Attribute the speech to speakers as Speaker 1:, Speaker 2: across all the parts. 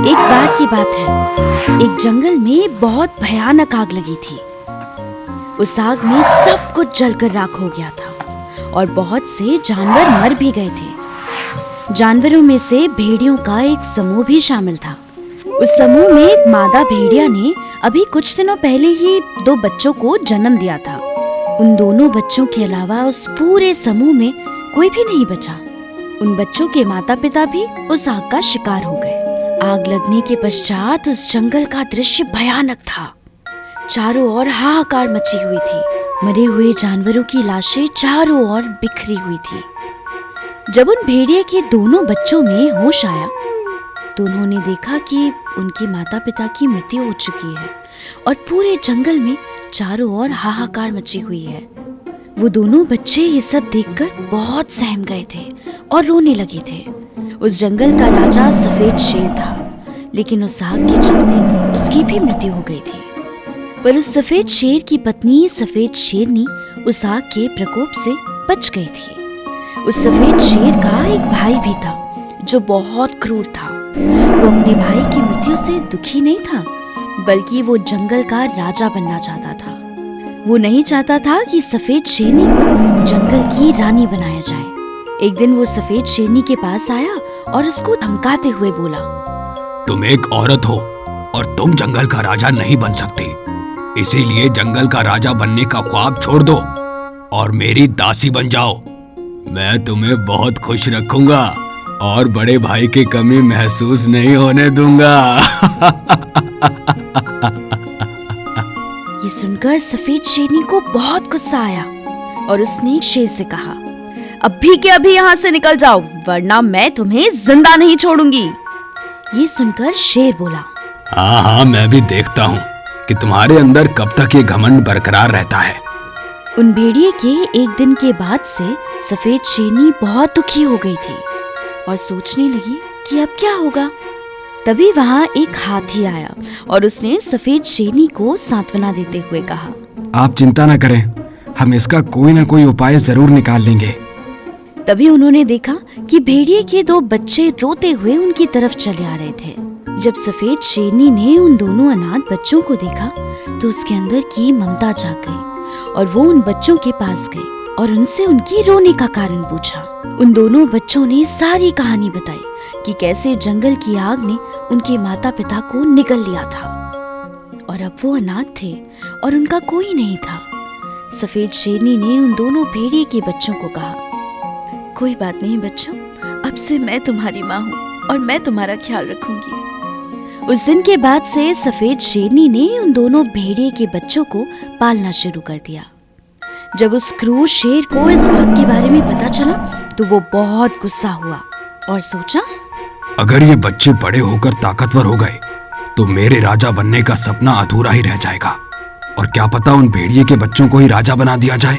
Speaker 1: एक बार की बात है, एक जंगल में बहुत भयानक आग लगी थी। उस आग में सब कुछ जलकर राख हो गया था और बहुत से जानवर मर भी गए थे। जानवरों में से भेड़ियों का एक समूह भी शामिल था। उस समूह में एक मादा भेड़िया ने अभी कुछ दिनों पहले ही 2 बच्चों को जन्म दिया था। उन दोनों बच्चों के अलावा उस पूरे समूह में कोई भी नहीं बचा। उन बच्चों के माता पिता भी उस आग का शिकार हो गए। आग लगने के पश्चात उस जंगल का दृश्य भयानक था। चारों ओर हाहाकार मची हुई थी। मरे हुए जानवरों की लाशें चारों ओर बिखरी हुई थी। जब उन भेड़िए के दोनों बच्चों में होश आया तो उन्होंने देखा कि उनके माता पिता की मृत्यु हो चुकी है और पूरे जंगल में चारों ओर हाहाकार मची हुई है। वो दोनों बच्चे ये सब देखकर बहुत सहम गए थे और रोने लगे थे। उस जंगल का राजा सफेद शेर था, लेकिन उस आग के चलते उसकी भी मृत्यु हो गई थी। पर उस सफेद शेर की पत्नी सफेद शेरनी उस आग के प्रकोप से बच गई थी। उस सफेद शेर का एक भाई भी था जो बहुत क्रूर था। वो अपने भाई की मृत्यु से दुखी नहीं था, बल्कि वो जंगल का राजा बनना चाहता था। वो नहीं चाहता था कि सफेद शेरनी को जंगल की रानी बनाया जाए। एक दिन वो सफेद शेरनी के पास आया और उसको धमकाते हुए बोला,
Speaker 2: तुम एक औरत हो और तुम जंगल का राजा नहीं बन सकती। इसीलिए जंगल का राजा बनने का ख्वाब छोड़ दो और मेरी दासी बन जाओ। मैं तुम्हें बहुत खुश रखूंगा और बड़े भाई की कमी महसूस नहीं होने दूंगा।
Speaker 1: ये सुनकर सफेद शेरनी को बहुत गुस्सा आया और उसने शेर से कहा, अभी के अभी यहाँ से निकल जाओ, वरना मैं तुम्हें जिंदा नहीं छोड़ूंगी। ये सुनकर शेर बोला,
Speaker 2: हाँ, मैं भी देखता हूँ कि तुम्हारे अंदर कब तक ये घमंड बरकरार रहता है।
Speaker 1: उन भेड़िए के एक दिन के बाद से सफेद शेरनी बहुत दुखी हो गई थी और सोचने लगी कि अब क्या होगा। तभी वहाँ एक हाथी आया और उसने सफेद शेरनी को सांत्वना देते हुए कहा,
Speaker 3: आप चिंता न करें, हम इसका कोई ना कोई उपाय जरूर निकाल लेंगे।
Speaker 1: तभी उन्होंने देखा कि भेड़िए के 2 बच्चे रोते हुए उनकी तरफ चले आ रहे थे। जब सफेद शेरनी ने उन दोनों अनाथ बच्चों को देखा तो उसके अंदर की ममता जाग गई और वो उन बच्चों के पास गई और उनसे उनकी रोने का कारण पूछा। उन दोनों बच्चों ने सारी कहानी बताई कि कैसे जंगल की आग ने उनके माता पिता को निगल लिया था और अब वो अनाथ थे और उनका कोई नहीं था। सफेद शेरनी ने उन दोनों भेड़िए के बच्चों को कहा, कोई बात नहीं बच्चों, अब से मैं तुम्हारी माँ हूँ और मैं तुम्हारा ख्याल रखूंगी। उस दिन के बाद से सफेद शेरनी ने उन दोनों भेड़िए के बच्चों को पालना शुरू कर दिया। जब उस क्रूर शेर को इस बात के बारे में पता चला तो वो बहुत गुस्सा हुआ और सोचा,
Speaker 2: अगर ये बच्चे बड़े होकर ताकतवर हो गए तो मेरे राजा बनने का सपना अधूरा ही रह जाएगा और क्या पता उन भेड़िए के बच्चों को ही राजा बना दिया जाए।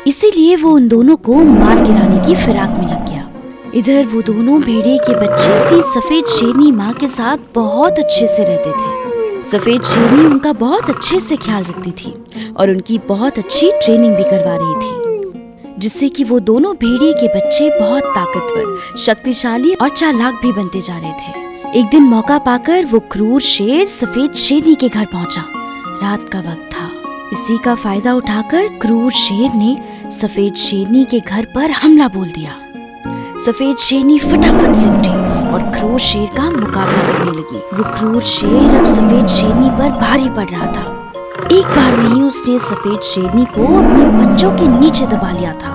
Speaker 1: इसीलिए वो उन दोनों को मार गिराने की फिराक में लग गया। इधर वो दोनों भेड़िए के बच्चे अपनी सफेद शेरनी माँ के साथ बहुत अच्छे से रहते थे। सफेद शेरनी उनका बहुत अच्छे से ख्याल रखती थी और उनकी बहुत अच्छी ट्रेनिंग भी करवा रही थी, जिससे कि वो दोनों भेड़िए के बच्चे बहुत ताकतवर, शक्तिशाली और चालाक भी बनते जा रहे थे। एक दिन मौका पाकर वो क्रूर शेर सफेद शेरनी के घर पहुंचा। रात का वक्त था। इसी का फायदा उठाकर क्रूर शेर ने सफेद शेरनी के घर पर हमला बोल दिया। सफेद शेरनी फटाफट से उठी और क्रूर शेर का मुकाबला करने लगी। वो क्रूर शेर अब सफेद शेरनी पर भारी पड़ रहा था। एक बार में ही उसने सफेद शेरनी को अपने पंजों के नीचे दबा लिया था।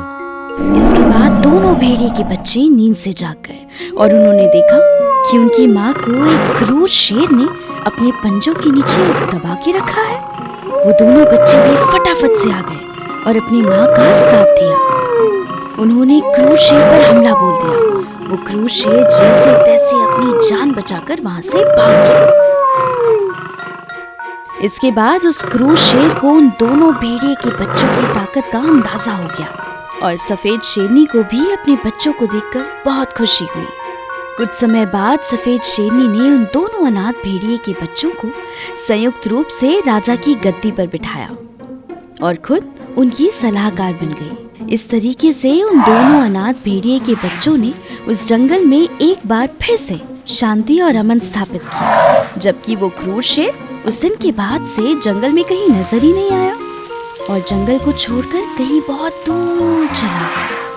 Speaker 1: इसके बाद दोनों भेड़िए के बच्चे नींद से जाग गए और उन्होंने देखा कि उनकी माँ को एक क्रूर शेर ने अपने पंजों के नीचे दबा के रखा है। वो दोनों बच्चे भी फटाफट से आ गए और अपनी माँ का साथ दिया। उन्होंने क्रूर शेर पर हमला बोल दिया। वो क्रूर शेर जैसे तैसे अपनी जान बचाकर वहां से भाग गया। इसके बाद उस क्रूर शेर को उन दोनों भेड़िए के बच्चों की ताकत का अंदाजा हो गया और सफेद शेरनी को भी अपने बच्चों को देखकर बहुत खुशी हुई। कुछ समय बाद सफेद शेरनी ने उन दोनों अनाथ भेड़िए के बच्चों को संयुक्त रूप से राजा की गद्दी पर बिठाया और खुद उनकी सलाहकार बन गई। इस तरीके से उन दोनों अनाथ भेड़िए के बच्चों ने उस जंगल में एक बार फिर से शांति और अमन स्थापित किया, जबकि वो क्रूर शेर उस दिन के बाद से जंगल में कहीं नजर ही नहीं आया और जंगल को छोड़कर कहीं बहुत दूर चला गया।